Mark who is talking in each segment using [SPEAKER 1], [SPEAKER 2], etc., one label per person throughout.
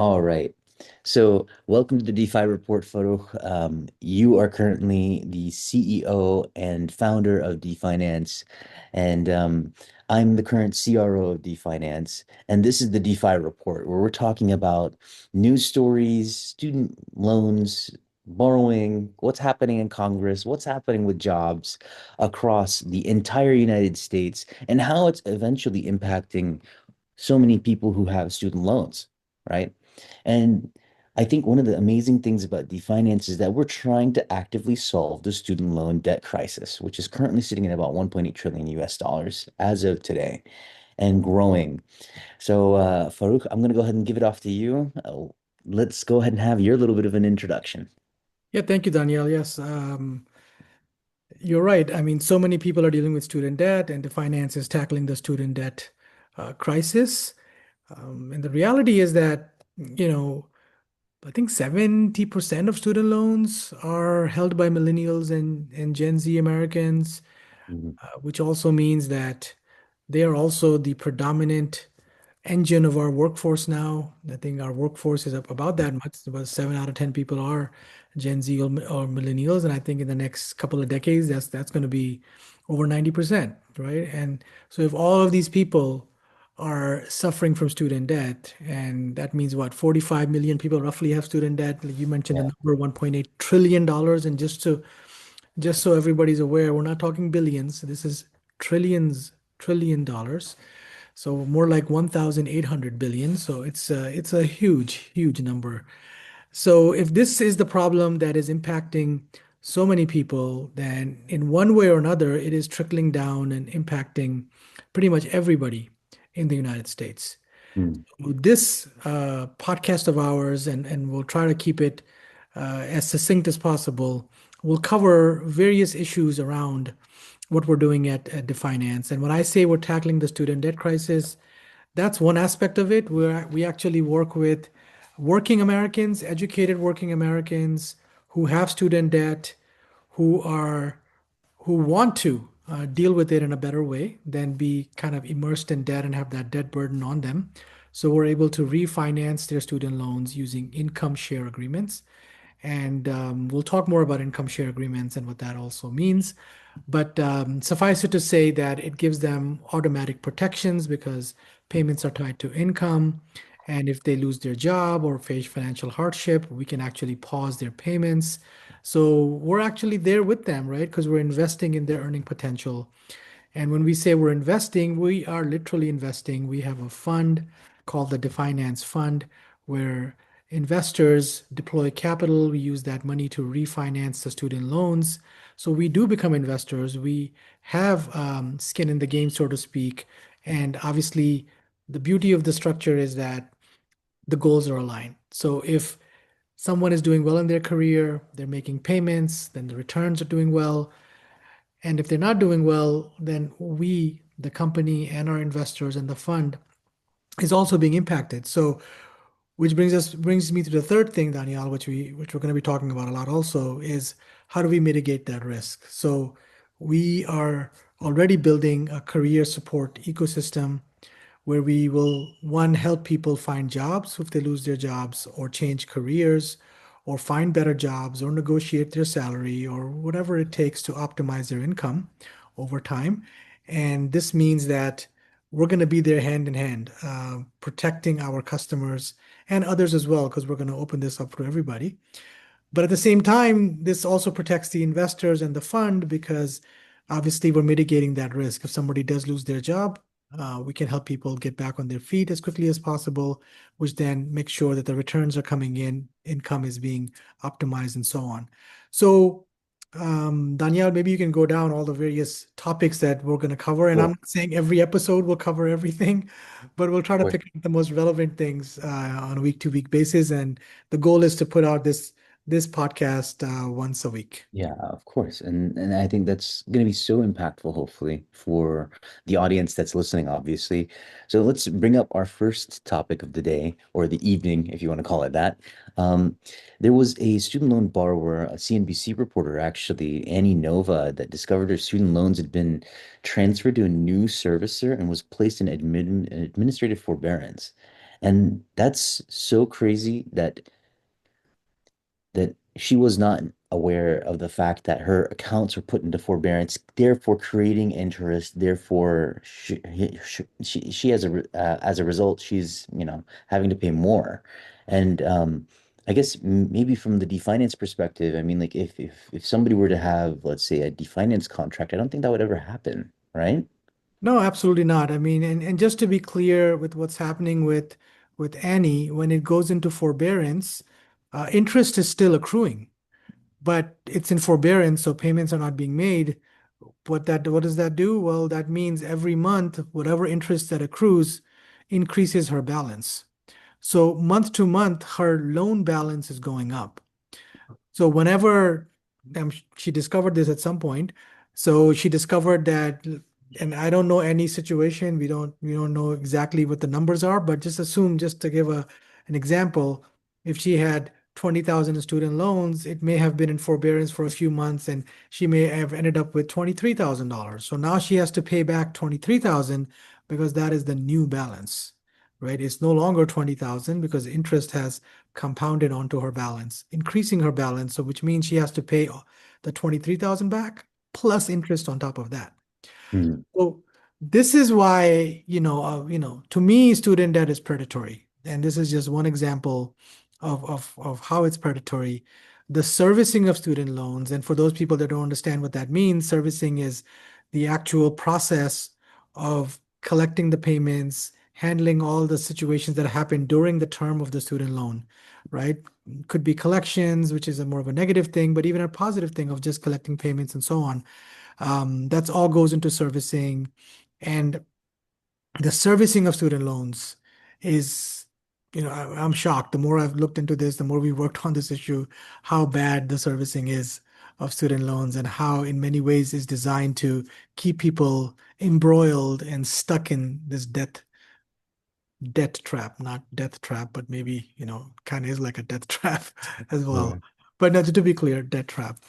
[SPEAKER 1] All right. So, welcome to the Defy Report, Farrukh. You are currently the CEO and founder of Defynance, and I'm the current CRO of Defynance. And this is the Defy Report, where we're talking about news stories, student loans, borrowing, what's happening in Congress, what's happening with jobs across the entire United States, and how it's eventually impacting so many people who have student loans, right? And I think one of the amazing things about Definance is that we're trying to actively solve the student loan debt crisis, which is currently sitting at about 1.8 trillion US dollars as of today and growing. So, Farrukh, I'm going to go ahead and give it off to you. Let's go ahead and have your little bit of an introduction.
[SPEAKER 2] Yeah, thank you, Daniel. Yes, you're right. I mean, so many people are dealing with student debt, and the finance is tackling the student debt crisis. And the reality is that, I think 70% of student loans are held by millennials and Gen Z Americans,
[SPEAKER 1] Mhm.
[SPEAKER 2] which also means that they are also the predominant engine of our workforce now. I think our workforce is up about that much. About 7 out of 10 people are Gen Z or millennials, and I think in the next couple of decades, that's going to be over 90%, right? And so if all of these people are suffering from student debt, and that means what, 45 million people roughly have student debt. Like you mentioned the
[SPEAKER 1] Yeah.
[SPEAKER 2] number $1.8 trillion, and just so everybody's aware, we're not talking billions. This is trillion dollars. So more like 1,800 billion. So it's a huge number. So if this is the problem that is impacting so many people, then in one way or another, it is trickling down and impacting pretty much everybody in the United States.
[SPEAKER 1] Mm.
[SPEAKER 2] This podcast of ours, and we'll try to keep it as succinct as possible, will cover various issues around what we're doing at Definance. And when I say we're tackling the student debt crisis, that's one aspect of it. We actually work with working Americans, educated working Americans who have student debt, who are who want to deal with it in a better way than be kind of immersed in debt and have that debt burden on them. So we're able to refinance their student loans using income share agreements. And we'll talk more about income share agreements and what that also means. But suffice it to say that it gives them automatic protections because payments are tied to income. And if they lose their job or face financial hardship, we can actually pause their payments. So we're actually there with them, right? Because we're investing in their earning potential. And when we say we're investing, we are literally investing. We have a fund called the Defynance Fund where investors deploy capital. We use that money to refinance the student loans. So we do become investors. We have skin in the game, so to speak. And obviously, the beauty of the structure is that the goals are aligned. So if someone is doing well in their career, they're making payments, then the returns are doing well. And if they're not doing well, then we, the company and our investors and the fund, is also being impacted. So, which brings me to the third thing, Daniel, which we're going to be talking about a lot also, is how do we mitigate that risk? So we are already building a career support ecosystem where we will, one, help people find jobs if they lose their jobs or change careers or find better jobs or negotiate their salary or whatever it takes to optimize their income over time. And this means that we're going to be there hand in hand, protecting our customers and others as well, because we're going to open this up to everybody. But at the same time, this also protects the investors and the fund because obviously we're mitigating that risk. If somebody does lose their job, we can help people get back on their feet as quickly as possible, which then makes sure that the returns are coming in, income is being optimized, and so on. So, Danielle, maybe you can go down all the various topics that we're going to cover. And I'm
[SPEAKER 1] Sure.
[SPEAKER 2] not saying every episode will cover everything, but we'll try to pick up the most relevant things on a week-to-week basis. And the goal is to put out this podcast once a week.
[SPEAKER 1] Yeah, of course. And I think that's going to be so impactful, hopefully, for the audience that's listening, obviously. So let's bring up our first topic of the day, or the evening, if you want to call it that. Um, there was a student loan borrower, a CNBC reporter, actually, Annie Nova, that discovered her student loans had been transferred to a new servicer and was placed in administrative forbearance. And that's so crazy that she was not aware of the fact that her accounts were put into forbearance, therefore creating interest, therefore she as a result, she's, having to pay more. And I guess maybe from the definance perspective, I mean, like if somebody were to have, let's say, a definance contract, I don't think that would ever happen, right?
[SPEAKER 2] No, absolutely not. I mean, and just to be clear with what's happening with Annie, when it goes into forbearance, interest is still accruing, but it's in forbearance, so payments are not being made. What does that do? Well, that means every month, whatever interest that accrues increases her balance. So month to month, her loan balance is going up. So whenever she discovered this at some point, so she discovered that, and I don't know any situation, we don't know exactly what the numbers are, but just assume, just to give an example, if she had 20,000 in student loans, it may have been in forbearance for a few months, and she may have ended up with $23,000. So now she has to pay back 23,000 because that is the new balance, right? It's no longer 20,000 because interest has compounded onto her balance, increasing her balance. So which means she has to pay the 23,000 back plus interest on top of that.
[SPEAKER 1] Hmm.
[SPEAKER 2] So this is why, to me, student debt is predatory. And this is just one example of how it's predatory. The servicing of student loans, and for those people that don't understand what that means, servicing is the actual process of collecting the payments, handling all the situations that happen during the term of the student loan, right? Could be collections, which is a more of a negative thing, but even a positive thing of just collecting payments and so on. That's all goes into servicing. And the servicing of student loans is, I'm shocked. The more I've looked into this, the more we worked on this issue, how bad the servicing is of student loans and how, in many ways, is designed to keep people embroiled and stuck in this debt trap, not death trap, but maybe, kind of is like a death trap as well.
[SPEAKER 1] Yeah.
[SPEAKER 2] But no, to be clear, debt trap,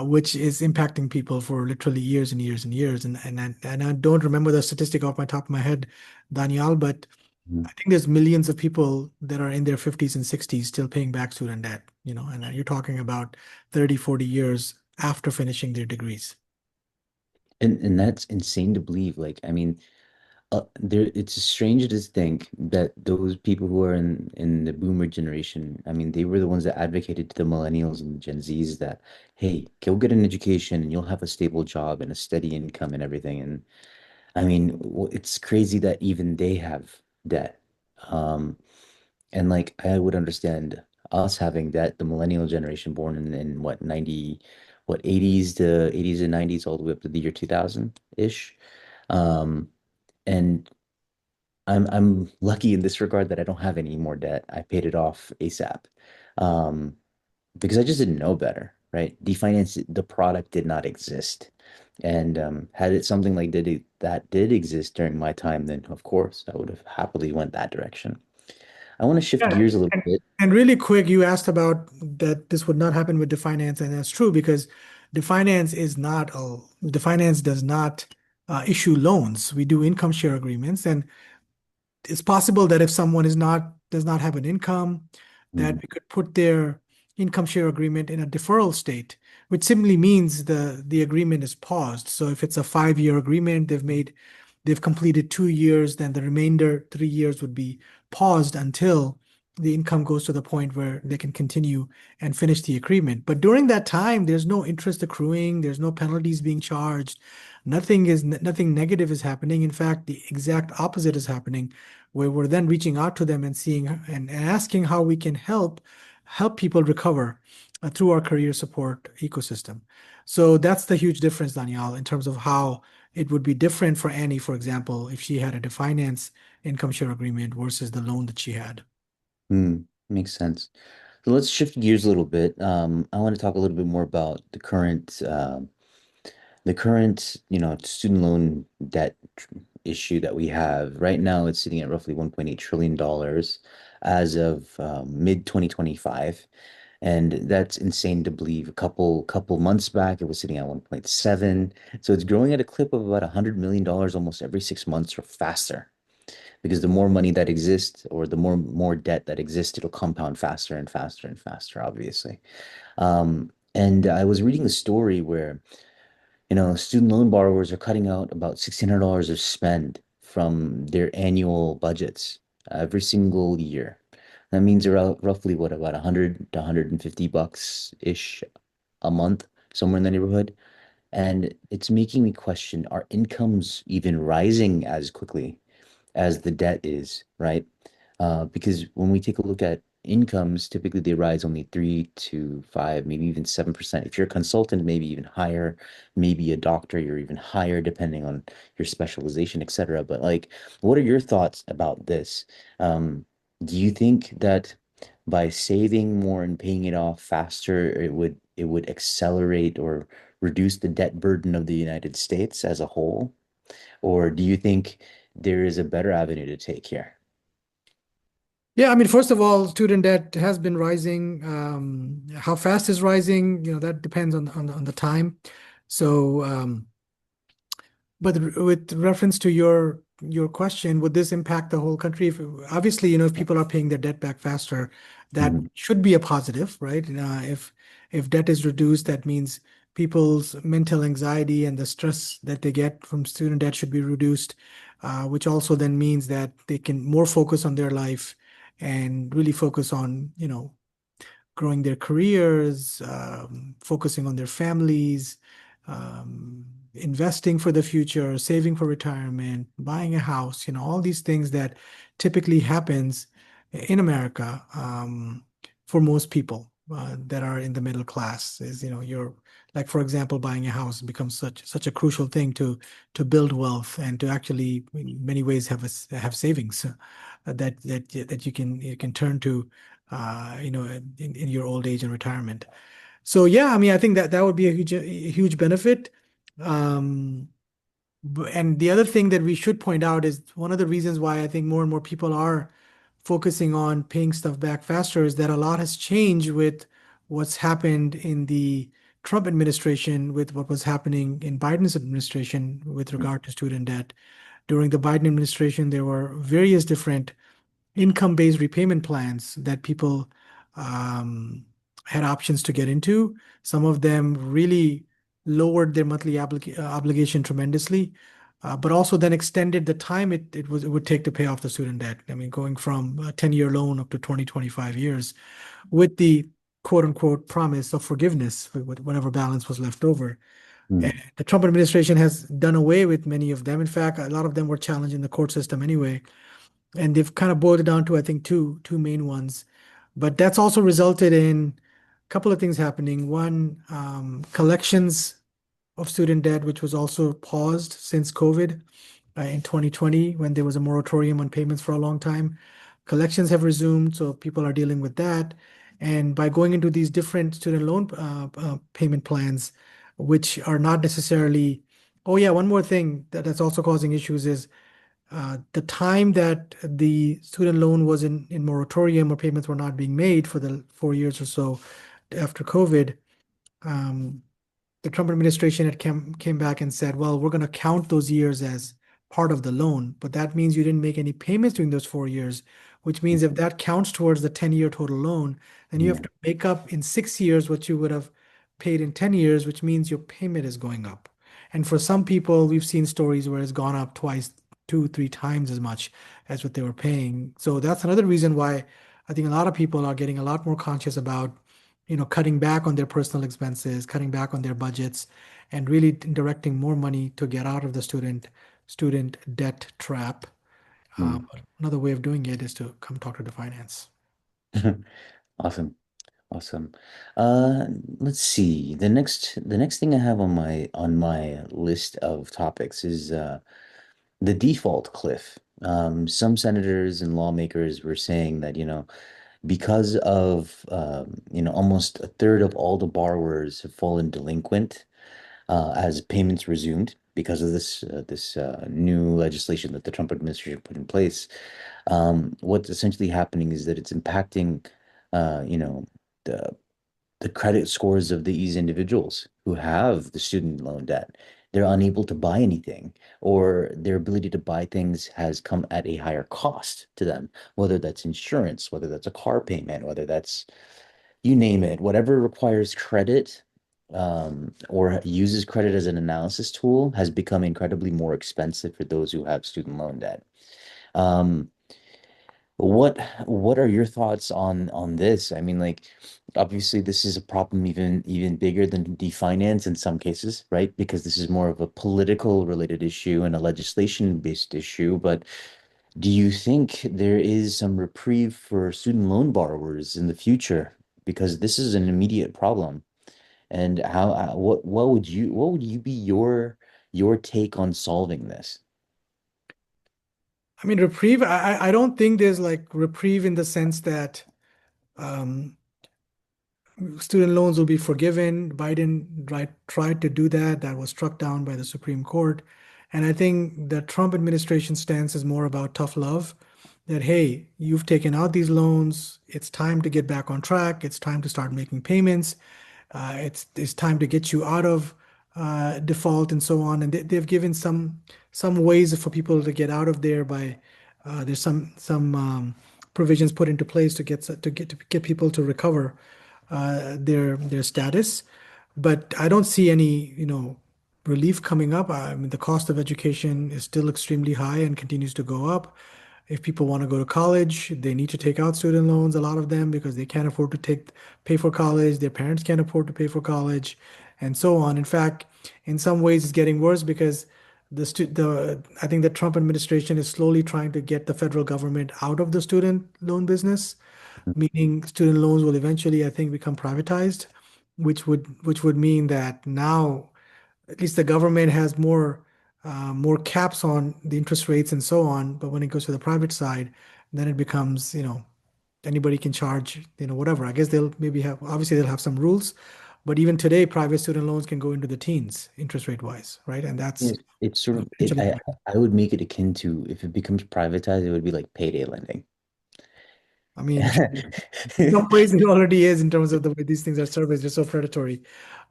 [SPEAKER 2] which is impacting people for literally years and years and years. And I don't remember the statistic off my top of my head, Danial, but I think there's millions of people that are in their 50s and 60s still paying back student debt, and you're talking about 30, 40 years after finishing their degrees.
[SPEAKER 1] And that's insane to believe. Like, I mean, it's strange to think that those people who are in the boomer generation, I mean, they were the ones that advocated to the millennials and Gen Zs that, hey, go get an education and you'll have a stable job and a steady income and everything. And I mean, it's crazy that even they have debt. Um, and like I would understand us having debt, the millennial generation born in what 90, what 80s and 90s all the way up to the year 2000 ish. Um, and I'm lucky in this regard that I don't have any more debt. I paid it off ASAP. Um, because I just didn't know better, right? Definance, the product did not exist. And had it something like that did exist during my time, then of course I would have happily went that direction. I want to shift
[SPEAKER 2] Yeah.
[SPEAKER 1] gears a little
[SPEAKER 2] And,
[SPEAKER 1] bit.
[SPEAKER 2] and really quick, you asked about that this would not happen with Defynance, and that's true because Defynance does not issue loans. We do income share agreements, and it's possible that if someone does not have an income, that
[SPEAKER 1] Mm,
[SPEAKER 2] we could put their income share agreement in a deferral state, which simply means the agreement is paused. So if it's a 5-year agreement, they've completed 2 years, then the remainder 3 years would be paused until the income goes to the point where they can continue and finish the agreement. But during that time, there's no interest accruing, there's no penalties being charged, nothing negative is happening. In fact, the exact opposite is happening, where we're then reaching out to them and seeing and asking how we can help people recover through our career support ecosystem. So that's the huge difference, Danielle, in terms of how it would be different for Annie, for example, if she had a Defynance income share agreement versus the loan that she had.
[SPEAKER 1] makes sense. So let's shift gears a little bit. I want to talk a little bit more about the current, student loan debt issue that we have. Right now, it's sitting at roughly $1.8 trillion as of mid 2025. And that's insane to believe. A couple months back, it was sitting at 1.7. So it's growing at a clip of about $100 million almost every 6 months or faster. because the more money that exists or the more debt that exists, it'll compound faster and faster and faster, obviously. And I was reading a story where, student loan borrowers are cutting out about $1,600 of spend from their annual budgets every single year. That means around roughly what, about 100 to 150 bucks ish a month, somewhere in the neighborhood. And it's making me question, are incomes even rising as quickly as the debt is, right? Because when we take a look at incomes, typically they rise only 3 to 5, maybe even 7%. If you're a consultant, maybe even higher, maybe a doctor, you're even higher depending on your specialization, etc. But like, what are your thoughts about this? Do you think that by saving more and paying it off faster, it would accelerate or reduce the debt burden of the United States as a whole? Or do you think there is a better avenue to take here?
[SPEAKER 2] Yeah, I mean, first of all, student debt has been rising. How fast is rising? That depends on the time. So, but with reference to your question, would this impact the whole country? Obviously, if people are paying their debt back faster, that
[SPEAKER 1] Mhm.
[SPEAKER 2] should be a positive, right? If debt is reduced, that means people's mental anxiety and the stress that they get from student debt should be reduced, which also then means that they can more focus on their life and really focus on, growing their careers, focusing on their families, investing for the future, saving for retirement, buying a house, all these things that typically happens in America, for most people that are in the middle class is, you're like, for example, buying a house becomes such a crucial thing to build wealth and to actually, in many ways, have savings that you can turn to in your old age and retirement. So yeah, I mean, I think that would be a huge benefit. Um, and the other thing that we should point out is one of the reasons why I think more and more people are focusing on paying stuff back faster is that a lot has changed with what's happened in the Trump administration, with what was happening in Biden's administration with regard to student debt. During the Biden administration, there were various different income-based repayment plans that people um, had options to get into. Some of them really lowered their monthly obligation tremendously, but also then extended the time it would take to pay off the student debt. I mean, going from a 10-year loan up to 20, 25 years with the quote unquote promise of forgiveness with whatever balance was left over. And
[SPEAKER 1] Mhm.
[SPEAKER 2] the Trump administration has done away with many of them. In fact, a lot of them were challenged in the court system anyway, and they've kind of boiled it down to, I think, two main ones. But that's also resulted in a couple of things happening. One, collections of student debt, which was also paused since COVID in 2020, when there was a moratorium on payments for a long time. Collections have resumed, so people are dealing with that. And by going into these different student loan payment plans, which are not necessarily, oh yeah, one more thing that's also causing issues is the time that the student loan was in moratorium or payments were not being made for the 4 years or so after COVID. um, the Trump administration had came back and said, well, we're going to count those years as part of the loan, but that means you didn't make any payments during those 4 years, which means if that counts towards the 10-year total loan, then you have
[SPEAKER 1] Yeah.
[SPEAKER 2] to make up in 6 years what you would have paid in 10 years, which means your payment is going up. And for some people, we've seen stories where it's gone up twice, two, three times as much as what they were paying. So that's another reason why I think a lot of people are getting a lot more conscious about cutting back on their personal expenses, cutting back on their budgets, and really directing more money to get out of the student debt trap.
[SPEAKER 1] Mm.
[SPEAKER 2] But another way of doing it is to come talk to the finance.
[SPEAKER 1] Awesome. Awesome. Uh, let's see. The next thing I have on my list of topics is the default cliff. Some senators and lawmakers were saying that, because of almost a third of all the borrowers have fallen delinquent as payments resumed because of this new legislation that the Trump administration put in place. What's essentially happening is that it's impacting, the the credit scores of these individuals who have the student loan debt. they're unable to buy anything, or their ability to buy things has come at a higher cost to them, whether that's insurance, whether that's a car payment, whether that's you name it, whatever requires credit or uses credit as an analysis tool has become incredibly more expensive for those who have student loan debt. Um, what what are your thoughts on this? I mean, like, obviously, this is a problem even bigger than definance in some cases, right? Because this is more of a political related issue and a legislation based issue. But do you think there is some reprieve for student loan borrowers in the future? Because this is an immediate problem. And how what would you be your take on solving this?
[SPEAKER 2] I mean, reprieve, I don't think there's like reprieve in the sense that um, student loans will be forgiven. Biden tried to do that. That was struck down by the Supreme Court. And I think the Trump administration stance is more about tough love that, hey, you've taken out these loans. It's time to get back on track. It's time to start making payments. It's time to get you out of default and so on. And they've given some ways for people to get out of there by there's some provisions put into place to get people to recover their status. But I don't see any, relief coming up. I mean, the cost of education is still extremely high and continues to go up. If people want to go to college, they need to take out student loans, a lot of them, because they can't afford to pay for college. Their parents can't afford to pay for college, and so on. In fact, in some ways, it's getting worse because I think the Trump administration is slowly trying to get the federal government out of the student loan business, meaning student loans will eventually, I think, become privatized, which would mean that now at least the government has more caps on the interest rates and so on. But when it goes to the private side, then it becomes, anybody can charge, whatever. I guess they'll maybe have, obviously they'll have some rules, but even today, private student loans can go into the teens interest rate wise, right? And that's
[SPEAKER 1] It's sort of it,
[SPEAKER 2] potentially harmful.
[SPEAKER 1] I would make it akin to if it becomes privatized, it would be like payday lending.
[SPEAKER 2] I mean, in some ways it already is in terms of the way these things are serviced. They're so predatory.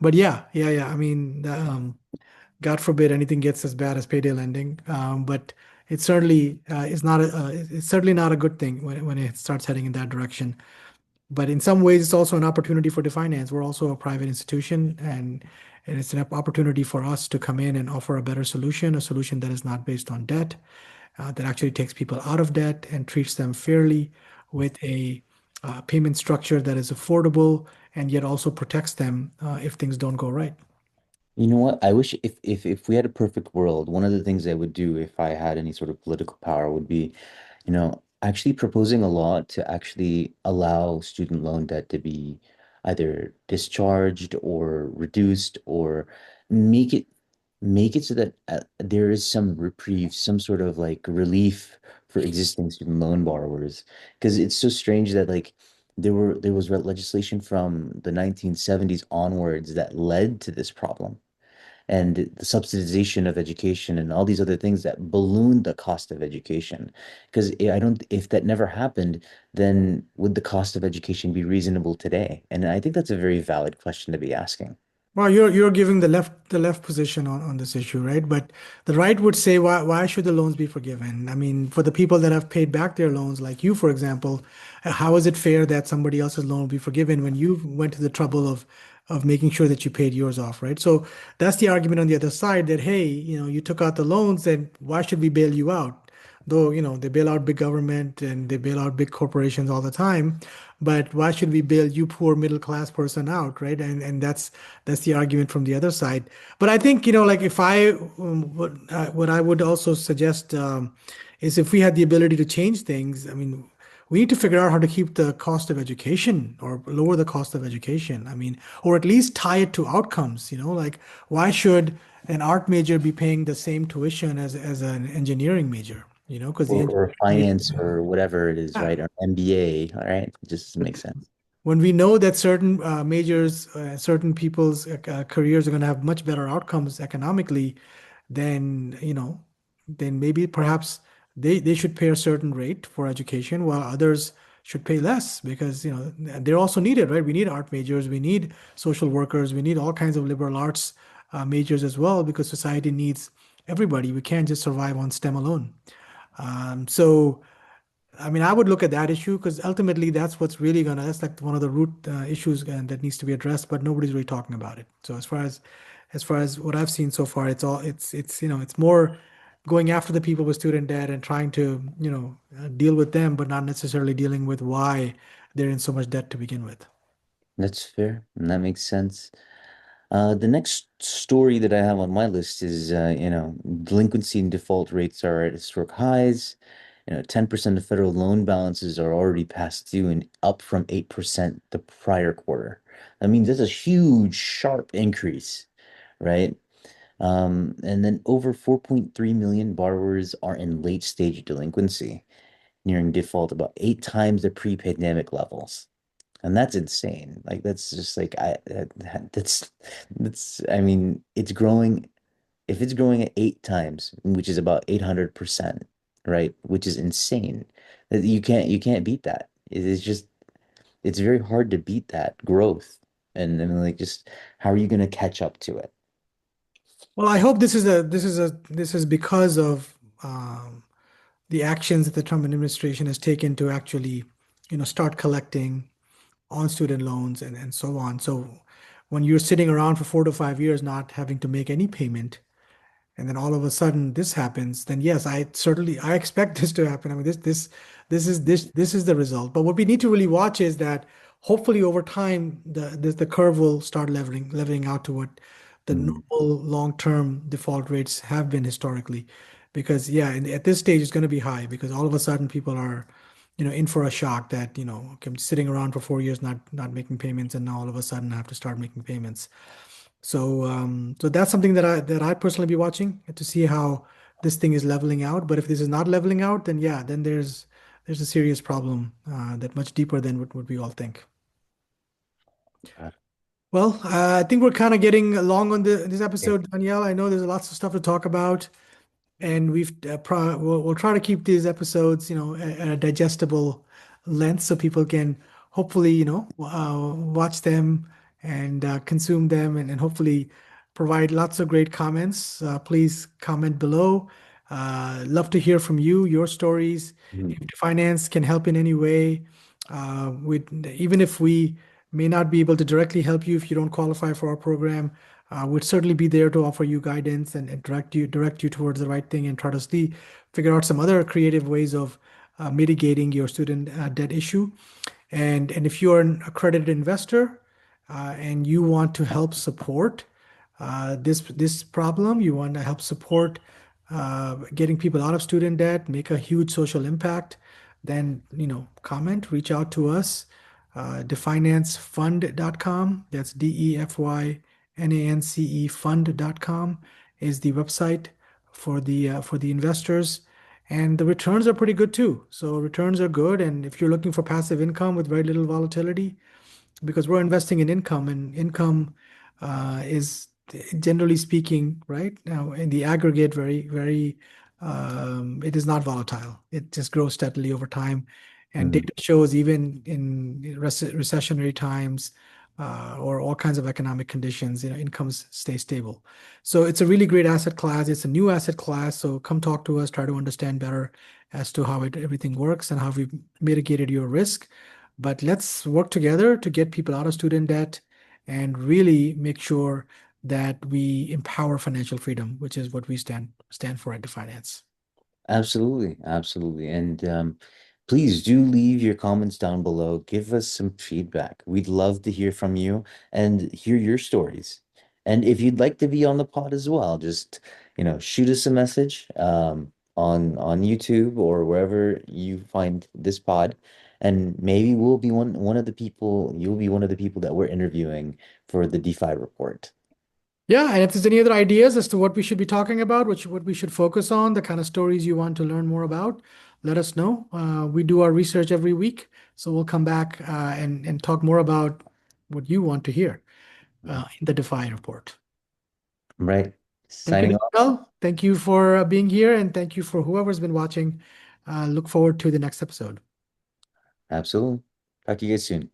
[SPEAKER 2] But yeah, yeah, yeah. I mean, God forbid anything gets as bad as payday lending. But it certainly is not it's certainly not a good thing when it starts heading in that direction. But in some ways, it's also an opportunity for Defynance. We're also a private institution, and it's an opportunity for us to come in and offer a better solution, a solution that is not based on debt, that actually takes people out of debt and treats them fairly with a payment structure that is affordable and yet also protects them if things don't go right.
[SPEAKER 1] You know what? I wish if we had a perfect world, one of the things I would do if I had any sort of political power would be, actually proposing a law to actually allow student loan debt to be either discharged or reduced or make it make it so that there is some reprieve, some sort of like relief for existing student loan borrowers. Because it's so strange that like there was legislation from the 1970s onwards that led to this problem and the subsidization of education and all these other things that ballooned the cost of education. Because I don't, if that never happened, then would the cost of education be reasonable today? And I think that's a very valid question to be asking.
[SPEAKER 2] Well, you're giving the left position on this issue, right? But the right would say why should the loans be forgiven? I mean, for the people that have paid back their loans, like you, for example, how is it fair that somebody else's loan will be forgiven when you went to the trouble of making sure that you paid yours off, right? So that's the argument on the other side that, hey, you took out the loans, then why should we bail you out? Though, they bail out big government and they bail out big corporations all the time. But why should we bail you poor middle class person out, right? And that's the argument from the other side. But I think, like if I what I would also suggest is if we had the ability to change things, I mean, we need to figure out how to keep the cost of education or lower the cost of education. I mean, or at least tie it to outcomes, like why should an art major be paying the same tuition as an engineering major? Because the
[SPEAKER 1] Or
[SPEAKER 2] engineering
[SPEAKER 1] finance
[SPEAKER 2] major,
[SPEAKER 1] or whatever it is,
[SPEAKER 2] yeah.
[SPEAKER 1] right? Or MBA, all right? It just makes sense.
[SPEAKER 2] When we know that certain majors, certain people's careers are going to have much better outcomes economically, then then maybe perhaps they should pay a certain rate for education, while others should pay less because they're also needed, right? We need art majors, we need social workers, we need all kinds of liberal arts majors as well, because society needs everybody. We can't just survive on STEM alone. So, I mean, I would look at that issue because ultimately that's what's really gonna, that's like one of the root issues that needs to be addressed, but nobody's really talking about it. So as far as what I've seen so far, it's more going after the people with student debt and trying to, deal with them, but not necessarily dealing with why they're in so much debt to begin with.
[SPEAKER 1] That's fair, and that makes sense. The next story that I have on my list is, delinquency and default rates are at historic highs. 10% of federal loan balances are already past due and up from 8% the prior quarter. I mean, that's a huge, sharp increase, right? And then over 4.3 million borrowers are in late stage delinquency, nearing default about 8 times the pre-pandemic levels. And that's insane. Like that's just like that's I mean, it's growing if it's growing at 8 times, which is about 800%, right? Which is insane. That you can't beat that. It's just it's very hard to beat that growth. And like just how are you gonna catch up to it?
[SPEAKER 2] Well, I hope this is because of the actions that the Trump administration has taken to actually, start collecting on student loans and so on. So when you're sitting around for 4 to 5 years not having to make any payment, and then all of a sudden this happens, then yes, I expect this to happen. I mean, this is the result. But what we need to really watch is that hopefully over time the curve will start leveling out to what the
[SPEAKER 1] Mm,
[SPEAKER 2] normal long-term default rates have been historically. Because yeah, at this stage it's going to be high because all of a sudden people are, in for a shock that, okay, I'm sitting around for 4 years not making payments, and now all of a sudden I have to start making payments. So that's something that I personally be watching to see how this thing is leveling out. But if this is not leveling out, then yeah, then there's a serious problem that much deeper than what we all think.
[SPEAKER 1] God.
[SPEAKER 2] Well, I think we're kind of getting along on this
[SPEAKER 1] Yeah.
[SPEAKER 2] episode, Danielle. I know there's lots of stuff to talk about, and we'll try to keep these episodes, at a digestible length so people can hopefully, watch them and consume them, and hopefully provide lots of great comments. Please comment below. Love to hear from you, your stories. If
[SPEAKER 1] Mm,
[SPEAKER 2] finance can help in any way, even if we may not be able to directly help you if you don't qualify for our program, we'd certainly be there to offer you guidance and direct you towards the right thing and try to figure out some other creative ways of mitigating your student debt issue. And if you're an accredited investor and you want to help support this problem, you want to help support getting people out of student debt, make a huge social impact, then comment, reach out to us. Defynancefund.com. That's DEFYNANCE fund.com is the website for the investors. And the returns are pretty good too. So returns are good. And if you're looking for passive income with very little volatility, because we're investing in income, and income is generally speaking, right now in the aggregate, very, very, it is not volatile. It just grows steadily over time. And
[SPEAKER 1] mm.
[SPEAKER 2] data shows even in recessionary times or all kinds of economic conditions, incomes stay stable. So it's a really great asset class. It's a new asset class. So come talk to us, try to understand better as to how everything works and how we've mitigated your risk. But let's work together to get people out of student debt and really make sure that we empower financial freedom, which is what we stand for at Defynance.
[SPEAKER 1] Absolutely, absolutely. And please do leave your comments down below. Give us some feedback. We'd love to hear from you and hear your stories. And if you'd like to be on the pod as well, just, shoot us a message on YouTube or wherever you find this pod. And maybe you'll be one of the people that we're interviewing for the DeFi report.
[SPEAKER 2] Yeah, and if there's any other ideas as to what we should be talking about, what we should focus on, the kind of stories you want to learn more about, let us know. We do our research every week, so we'll come back and talk more about what you want to hear in the Defy report.
[SPEAKER 1] Right.
[SPEAKER 2] Thank you,
[SPEAKER 1] Signing off.
[SPEAKER 2] Nicole. Thank you for being here, and thank you for whoever's been watching. Look forward to the next episode.
[SPEAKER 1] Absolutely. Talk to you guys soon.